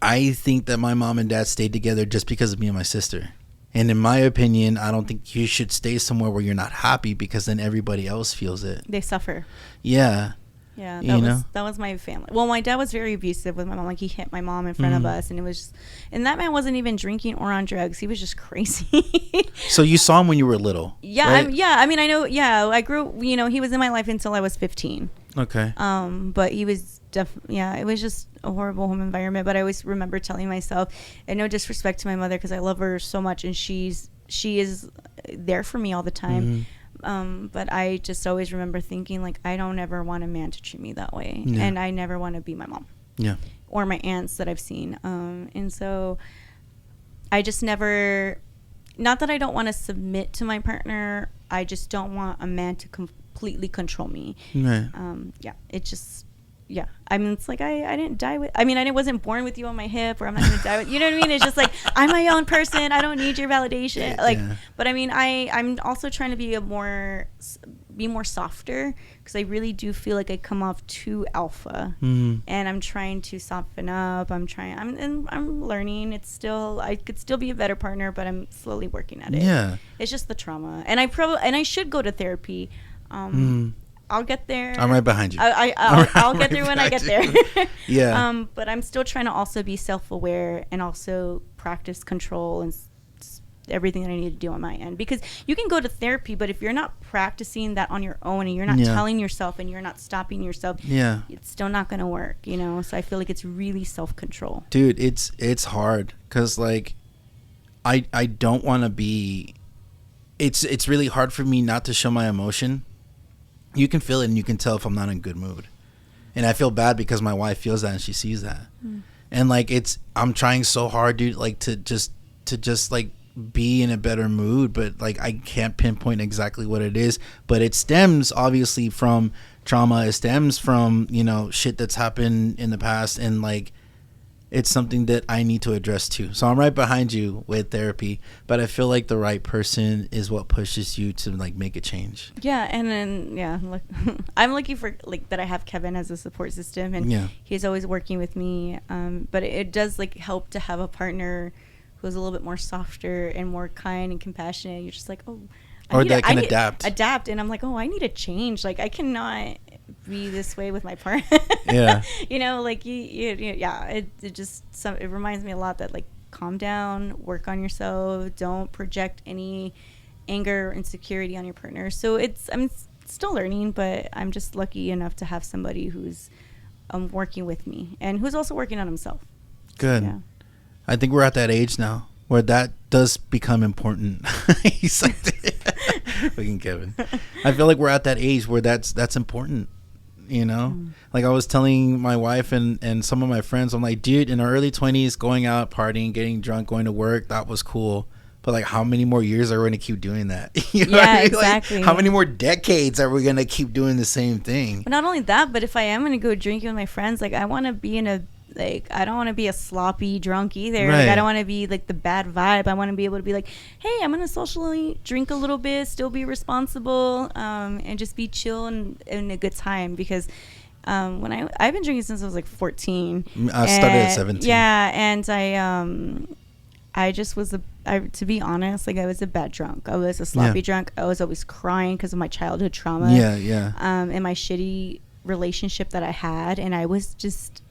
I think that my mom and dad stayed together just because of me and my sister. And in my opinion, I don't think you should stay somewhere where you're not happy, because then everybody else feels it. They suffer. Yeah. Yeah, you know? that was my family. Well, my dad was very abusive with my mom. Like, he hit my mom in front of us, and it was just, and that man wasn't even drinking or on drugs. He was just crazy. So you saw him when you were little? Yeah, right? I mean, I know. Yeah, I grew. You know, he was in my life until I was 15. Okay. But he was it was just a horrible home environment. But I always remember telling myself, and no disrespect to my mother, because I love her so much, and she is there for me all the time. But I just always remember thinking, like, I don't ever want a man to treat me that way. Yeah. And I never want to be my mom. Yeah. Or my aunts that I've seen. And so I just never, not that I don't want to submit to my partner, I just don't want a man to completely control me. Right. Yeah. It just, yeah. I mean, it's like, I didn't die with, I mean, I wasn't born with you on my hip, or I'm not going to die with, you know what I mean? It's just like, I'm my own person. I don't need your validation. Like, but I mean, I'm also trying to be more softer, because I really do feel like I come off too alpha, and I'm trying to soften up. I'm learning. It's still, I could still be a better partner, but I'm slowly working at it. Yeah. It's just the trauma. And I should go to therapy. I'll get there. I'm right behind you. I'll get there when I get there. Yeah. But I'm still trying to also be self-aware and also practice control and everything that I need to do on my end. Because you can go to therapy, but if you're not practicing that on your own, and you're not telling yourself, and you're not stopping yourself, it's still not going to work, you know? So I feel like it's really self-control. Dude, it's hard, because, like, I don't want to be... It's really hard for me not to show my emotion. You can feel it, and you can tell if I'm not in a good mood. And I feel bad because my wife feels that and she sees that. And, like, I'm trying so hard, dude, like, to just like be in a better mood, but, like, I can't pinpoint exactly what it is. But it stems obviously from trauma. It stems from, you know, shit that's happened in the past, and, like, it's something that I need to address too. So I'm right behind you with therapy, but I feel like the right person is what pushes you to, like, make a change. Yeah. And then, look, I'm lucky for, like, that I have Kevin as a support system, and he's always working with me. But it does, like, help to have a partner who's a little bit more softer and more kind and compassionate. You're just like, oh, I can adapt. And I'm like, oh, I need to change. Like, I cannot be this way with my partner. Yeah. You know, like, it just, it reminds me a lot that, like, calm down, work on yourself, don't project any anger or insecurity on your partner. So I'm still learning, but I'm just lucky enough to have somebody who's working with me and who's also working on himself. Good. Yeah. I think we're at that age now where that does become important. He's like, fucking Kevin. I feel like we're at that age where that's important, you know? Like, I was telling my wife and some of my friends, I'm like, dude, in our early 20s, going out, partying, getting drunk, going to work, that was cool. But, like, how many more years are we going to keep doing that? You know what I mean? Exactly. Like, how many more decades are we going to keep doing the same thing? But not only that, but if I am going to go drinking with my friends, like, I want to be in a, like, I don't want to be a sloppy drunk either. Right. Like, I don't want to be, like, the bad vibe. I want to be able to be like, hey, I'm going to socially drink a little bit, still be responsible, and just be chill and a good time. Because when I've been drinking since I was, like, 14. I started at 17. Yeah, and I just was to be honest, like, I was a bad drunk. I was a sloppy drunk. I was always crying because of my childhood trauma. And my shitty relationship that I had, and I was just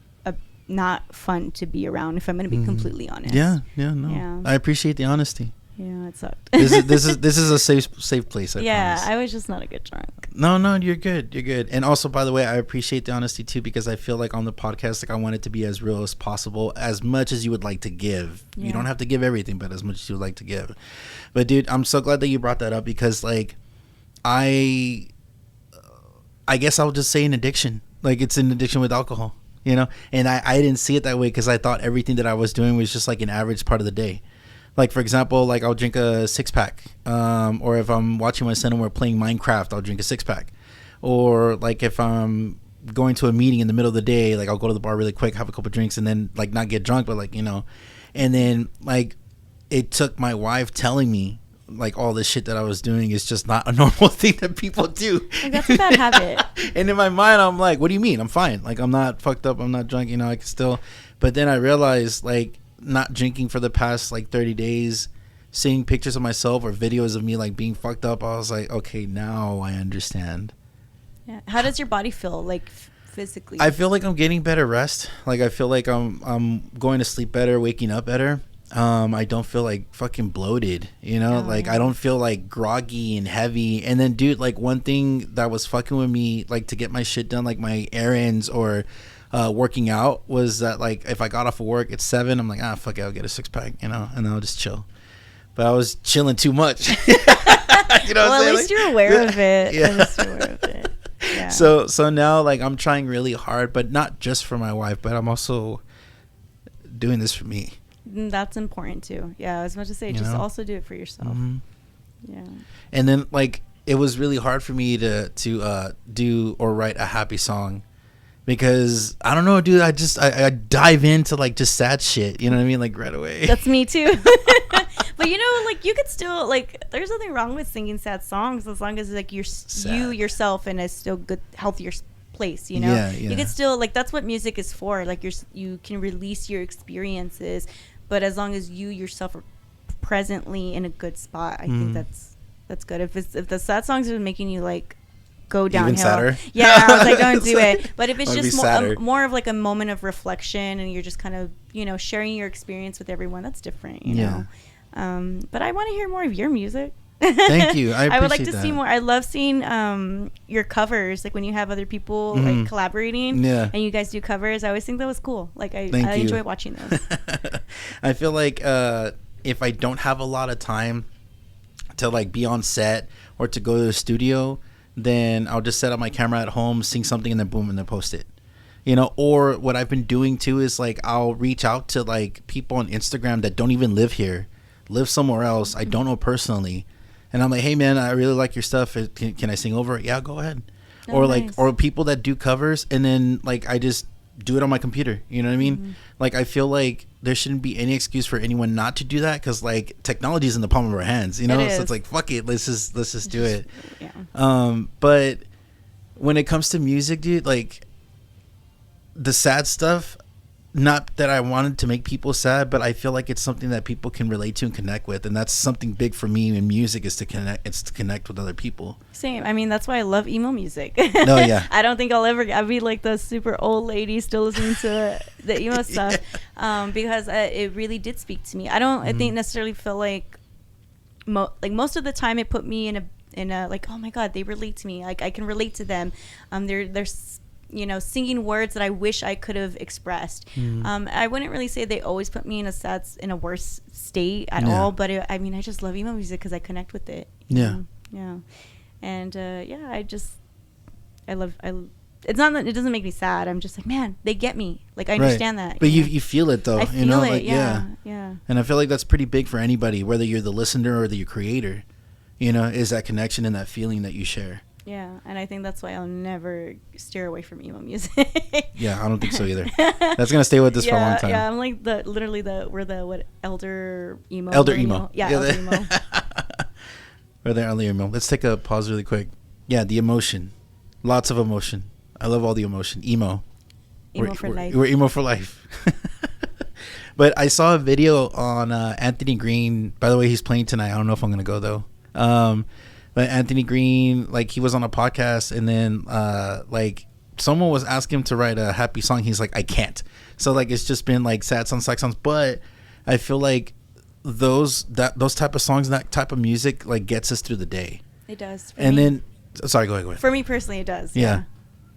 not fun to be around, if I'm going to be completely honest. I appreciate the honesty. Yeah, it sucked. This is a safe place. I promise. I was just not a good drunk. No, you're good. And also, by the way, I appreciate the honesty too, because I feel like on the podcast, like, I want it to be as real as possible, as much as you would like to give. You don't have to give everything, but as much as you would like to give. But, dude, I'm so glad that you brought that up, because, like, I guess I'll just say an addiction. Like, it's an addiction with alcohol, you know? And I didn't see it that way, because I thought everything that I was doing was just, like, an average part of the day. Like, for example, like, I'll drink a 6-pack. Or if I'm watching my son and we're playing Minecraft, I'll drink a 6-pack. Or, like, if I'm going to a meeting in the middle of the day, like, I'll go to the bar really quick, have a couple drinks, and then, like, not get drunk, but, like, you know. And then, like, it took my wife telling me, like, all this shit that I was doing is just not a normal thing that people do. Like, that's a bad habit. And in my mind, I'm like, what do you mean? I'm fine. Like, I'm not fucked up. I'm not drunk. You know, I can still. But then I realized, like, not drinking for the past, like, 30 days, seeing pictures of myself or videos of me, like, being fucked up, I was like, okay, now I understand. Yeah. How does your body feel? Like, physically? I feel like I'm getting better rest. Like I feel like I'm going to sleep better, waking up better. I don't feel like fucking bloated, you know? Like I don't feel like groggy and heavy. And then dude, like one thing that was fucking with me, like to get my shit done, like my errands or working out, was that like if I got off of work at 7, I'm like, fuck it, I'll get a 6-pack, you know, and I'll just chill. But I was chilling too much. You know what I'm saying? At least you're aware of it. Yeah. At least you're aware of it. Yeah. So now like I'm trying really hard, but not just for my wife, but I'm also doing this for me. That's important too. Yeah, I was about to say, just also do it for yourself. Yeah. And then like it was really hard for me to do or write a happy song, because I don't know, dude. I dive into like just sad shit. You know what I mean? Like right away. That's me too. But you know, like you could still like. There's nothing wrong with singing sad songs as long as like you yourself in a still good, healthier place. You know, yeah. You could still like. That's what music is for. Like you can release your experiences, but as long as you yourself are presently in a good spot, I think that's good. If the sad songs are making you like go downhill, even sadder. Yeah, I was like, don't do it. But if it's just more of like a moment of reflection and you're just kind of sharing your experience with everyone, that's different. You know. But I want to hear more of your music. Thank you. I would like to see more. I love seeing your covers, like when you have other people like collaborating and you guys do covers. I always think that was cool. Like I enjoy watching those. I feel like if I don't have a lot of time to like be on set or to go to the studio, then I'll just set up my camera at home, sing something, and then boom, and then post it. You know, or what I've been doing too is like I'll reach out to like people on Instagram that don't even live here, live somewhere else. I don't know personally. And I'm like, hey man, I really like your stuff. Can I sing over it? Yeah, go ahead. Oh, nice. Or people that do covers, and then like I just do it on my computer. You know what I mean? Like I feel like there shouldn't be any excuse for anyone not to do that, because like technology is in the palm of our hands. You know, so it's like fuck it, let's just do it. Yeah. But when it comes to music, dude, like the sad stuff. Not that I wanted to make people sad, but I feel like it's something that people can relate to and connect with, and that's something big for me in music, is to connect. It's to connect with other people. Same. I mean, that's why I love emo music. No, yeah. I don't think I'll be like the super old lady still listening to the emo stuff, because it really did speak to me. I think necessarily feel like most of the time it put me in a like, oh my god, they relate to me. Like I can relate to them. They're singing words that I wish I could have expressed. I wouldn't really say they always put me in a worse state at all, but I just love emo music because I connect with it. Yeah. And I love it's not that it doesn't make me sad. I'm just like, man, they get me. Like I understand that. But you feel it though. I feel it. Like, yeah. And I feel like that's pretty big for anybody, whether you're the listener or the creator. Is that connection and that feeling that you share. Yeah, and I think that's why I'll never steer away from emo music. Yeah, I don't think so either. That's gonna stay with us for a long time. Yeah, I'm like elder emo. Elder emo. Yeah, elder emo. We're the elder emo. Let's take a pause really quick. Yeah, the emotion, lots of emotion. I love all the emotion. Emo for life. We're emo for life. But I saw a video on Anthony Green. By the way, he's playing tonight. I don't know if I'm gonna go though. But Anthony Green, like he was on a podcast, and then like someone was asking him to write a happy song. He's like, I can't. So like it's just been like sad songs. But I feel like those type of songs and that type of music like gets us through the day. It does. And then, sorry, go ahead. For me personally, it does. Yeah.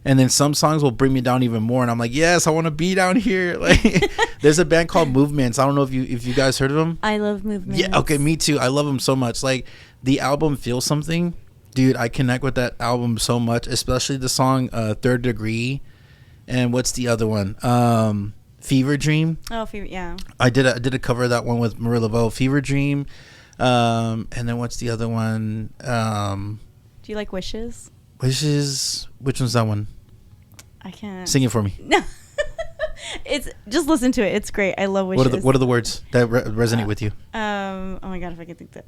And then some songs will bring me down even more, and I'm like, yes, I want to be down here. Like, there's a band called Movements. I don't know if you guys heard of them. I love Movements. Yeah, okay, me too. I love them so much. Like the album Feel Something, dude. I connect with that album so much, especially the song Third Degree, and what's the other one? Fever Dream. Oh, Fever, yeah. I did a cover of that one with Marie Laveau, Fever Dream, and then what's the other one? Do you like Wishes? Wishes. Which one's that one? I can't sing it for me. No. It's just listen to it. It's great. I love Wishes. What are the words that resonate with you? Oh my god, if I could think that.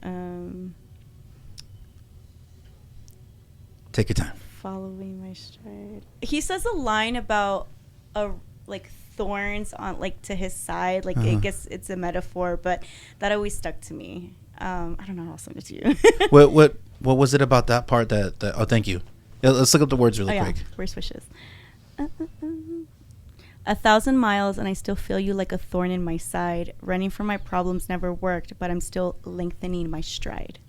Take your time. Following my stride. He says a line about like thorns on like to his side. Like I guess it's a metaphor, but that always stuck to me. I don't know. I'll send it to you. What was it about that part that? Oh, thank you. Yeah, let's look up the words really quick. Where's Wishes? 1,000 miles and I still feel you like a thorn in my side. Running from my problems never worked, but I'm still lengthening my stride.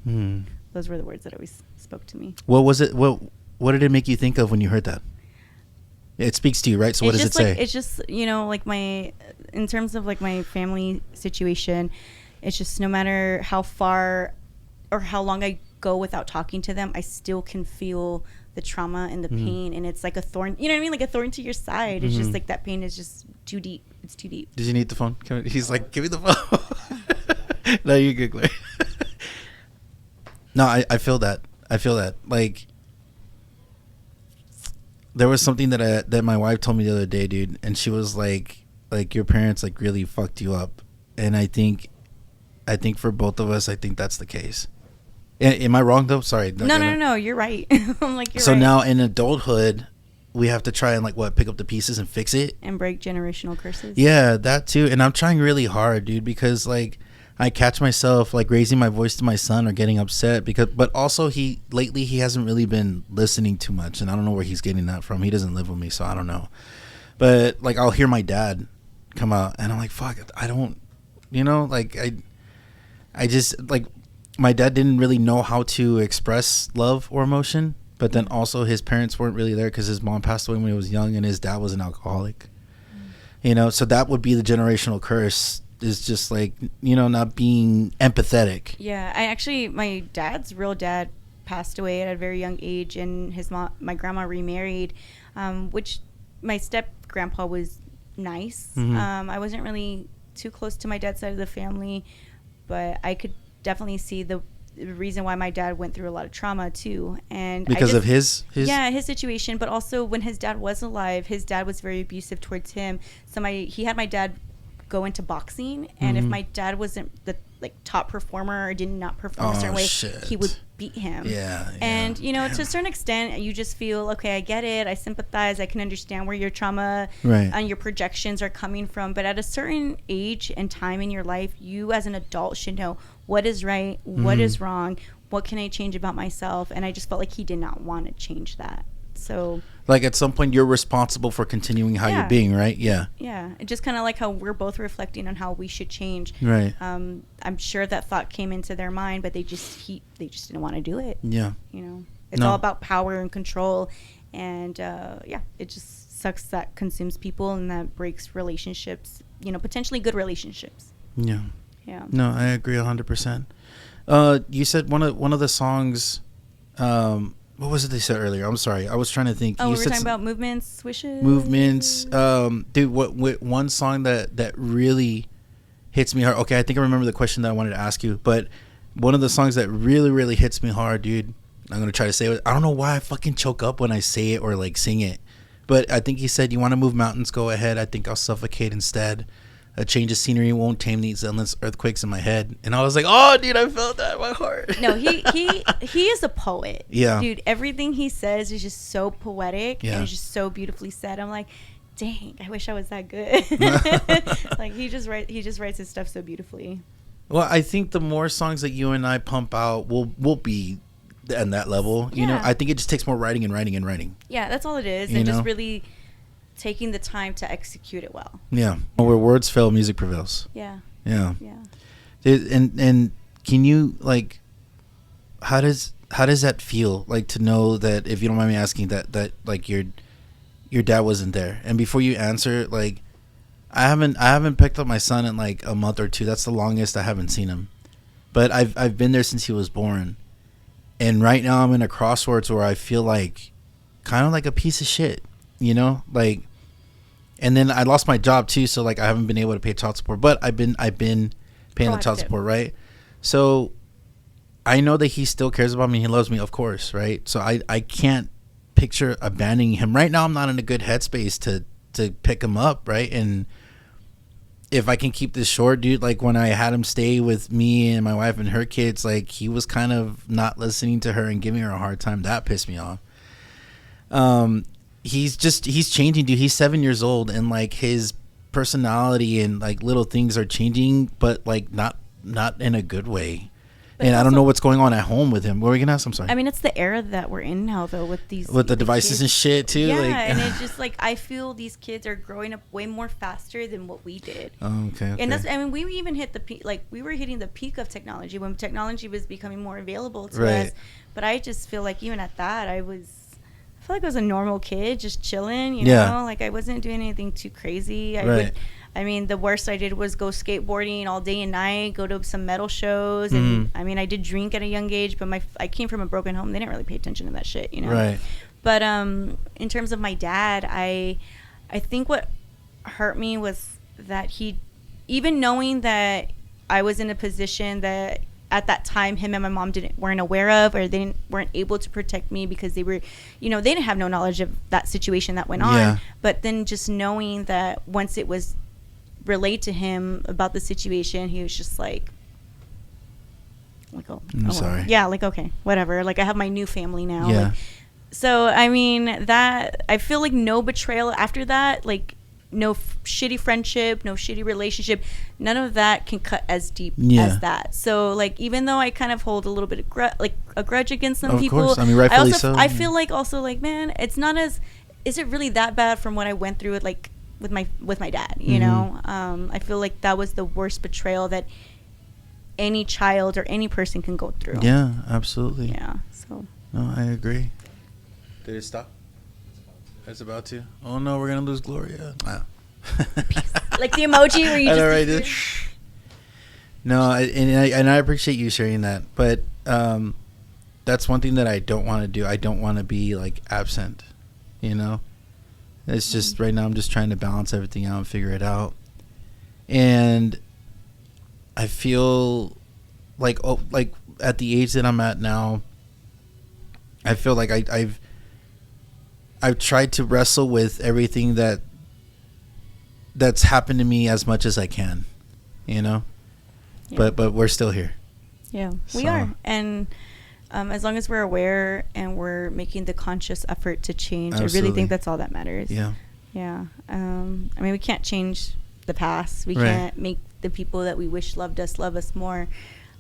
Those were the words that always spoke to me. What was it? What did it make you think of when you heard that? It speaks to you, right? So what does it say? It's just, you know, like in terms of like my family situation, it's just no matter how far or how long I go without talking to them, I still can feel the trauma and the pain, and it's like a thorn, you know what I mean? Like a thorn to your side. It's just like that pain is just too deep. It's too deep. Did you need the phone? He's like, give me the phone. No, you're good, Claire. No, I feel that. Like, there was something that my wife told me the other day, dude, and she was like your parents like really fucked you up, and I think for both of us, I think that's the case. Am I wrong though? Sorry. No. You're right. I'm like, you're so right. now in adulthood, we have to try and like pick up the pieces and fix it and break generational curses. Yeah, that too. And I'm trying really hard, dude, because like I catch myself like raising my voice to my son or getting upset but also lately he hasn't really been listening too much, and I don't know where he's getting that from. He doesn't live with me, so I don't know. But like I'll hear my dad come out and I'm like, fuck, I don't, like I just like, my dad didn't really know how to express love or emotion, but then also his parents weren't really there because his mom passed away when he was young and his dad was an alcoholic. So that would be the generational curse, is just like, not being empathetic. Yeah, my dad's real dad passed away at a very young age, and my grandma remarried, which my step grandpa was nice. I wasn't really too close to my dad's side of the family, but I could definitely see the reason why my dad went through a lot of trauma too, and because of his situation, but also when his dad was alive, his dad was very abusive towards him. So he had my dad go into boxing, and if my dad wasn't the top performer or did not perform a certain way, he would beat him. And to a certain extent, you just feel, okay, I get it, I sympathize, I can understand where your trauma and your projections are coming from. But at a certain age and time in your life, you as an adult should know what is right, what is wrong, what can I change about myself. And I just felt like he did not want to change that. So like at some point you're responsible for continuing how you're being, right? Yeah. It's just kind of like how we're both reflecting on how we should change. Right. I'm sure that thought came into their mind, but they just didn't want to do it. Yeah. It's all about power and control, and it just sucks that consumes people and that breaks relationships. Potentially good relationships. Yeah. Yeah. No, I agree 100%. You said one of the songs. What was it they said earlier? I'm sorry. I was trying to think. Oh, we were talking about movements, swishes. Movements. Dude, what one song that really hits me hard. Okay, I think I remember the question that I wanted to ask you. But one of the songs that really, really hits me hard, dude. I'm going to try to say it. I don't know why I fucking choke up when I say it or like sing it. But I think he said, you want to move mountains, go ahead. I think I'll suffocate instead. A change of scenery won't tame these endless earthquakes in my head. And I was like, oh, dude, I felt that in my heart. No, he is a poet. Yeah. Dude, everything he says is just so poetic and it's just so beautifully said. I'm like, dang, I wish I was that good. Like he just writes his stuff so beautifully. Well, I think the more songs that you and I pump out will be at that level. I think it just takes more writing. Yeah, that's all it is. And just really taking the time to execute it well. Yeah. Where words fail, music prevails. Yeah. Yeah. And can you like, how does that feel, like, to know that, if you don't mind me asking, that like your dad wasn't there? And before you answer, like, I haven't picked up my son in like a month or two. That's the longest I haven't seen him. But I've been there since he was born. And right now I'm in a crossroads where I feel like kind of like a piece of shit. Like, and then I lost my job too, so like I haven't been able to pay child support, but I've been paying the child support, right? So I know that he still cares about me, he loves me, of course, right? So I can't picture abandoning him. Right now I'm not in a good headspace to pick him up, right? And if I can keep this short, dude, like when I had him stay with me and my wife and her kids, like he was kind of not listening to her and giving her a hard time. That pissed me off. He's changing, dude. He's 7 years old, and like his personality and like little things are changing, but like not in a good way. But and I don't know what's going on at home with him. What were we gonna ask? I'm sorry. I mean, it's the era that we're in now, though, with the devices kids. and shit too. Yeah, like, and it's just like I feel these kids are growing up way more faster than what we did. Oh, okay. And that's, I mean, we even hit the peak. Like, we were hitting the peak of technology when technology was becoming more available to us. But I just feel like even at that, I feel like I was a normal kid, just chilling. You know, like I wasn't doing anything too crazy. I mean, the worst I did was go skateboarding all day and night, go to some metal shows. And I mean, I did drink at a young age, but I came from a broken home. They didn't really pay attention to that shit, you know? Right. But in terms of my dad, I think what hurt me was that even knowing that I was in a position that at that time him and my mom weren't aware of, or they weren't able to protect me because they were, you know, they didn't have no knowledge of that situation that went on. But then just knowing that once it was relayed to him about the situation, he was just like I'm sorry. Yeah, like, okay, whatever. Like, I have my new family now. Like, so I mean, that I feel like no betrayal after that, like no shitty friendship, no shitty relationship, none of that can cut as deep as that. So like, even though I kind of hold a little bit of a grudge against some people, of course. I mean, rightfully so. I feel like also like, man, it's not as, is it really that bad from what I went through with my dad, you know? I feel like that was the worst betrayal that any child or any person can go through. Yeah, absolutely. Yeah, so. No, I agree. Did it stop? It's about to. Oh no, we're gonna lose Gloria. Like the emoji where you just. No, and I appreciate you sharing that, but that's one thing that I don't want to do. I don't want to be like absent, you know. It's just right now I'm just trying to balance everything out and figure it out, and I feel like at the age that I'm at now, I feel like I've tried to wrestle with everything that's happened to me as much as I can, you know. But we're still here. Yeah, we are, and as long as we're aware and we're making the conscious effort to change, I really think that's all that matters. Yeah. I mean, we can't change the past. We can't make the people that we wish loved us love us more.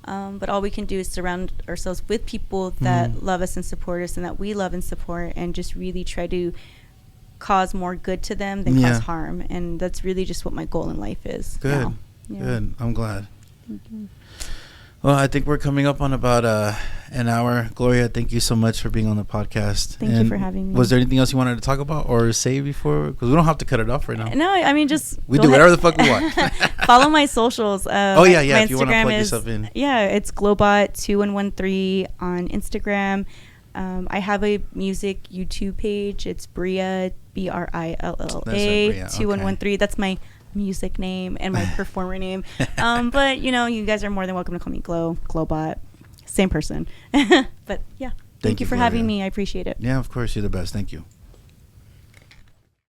But all we can do is surround ourselves with people that love us and support us, and that we love and support, and just really try to cause more good to them than cause harm. And that's really just what my goal in life is. Good. Good. I'm glad. Thank you. Well, I think we're coming up on about an hour. Gloria, thank you so much for being on the podcast. Thank you for having me. Was there anything else you wanted to talk about or say before? Because we don't have to cut it off right now. No, I mean, just we do whatever the fuck we want. Follow my socials. My if you want to plug yourself in. Yeah, it's Globot 2113 on Instagram. I have a music YouTube page. It's Bria, BRILLA 2113. That's my music name and my performer name. But you know, you guys are more than welcome to call me Globot. Same person. But yeah, thank you for having me. I appreciate it. Yeah, of course. You're the best. Thank you.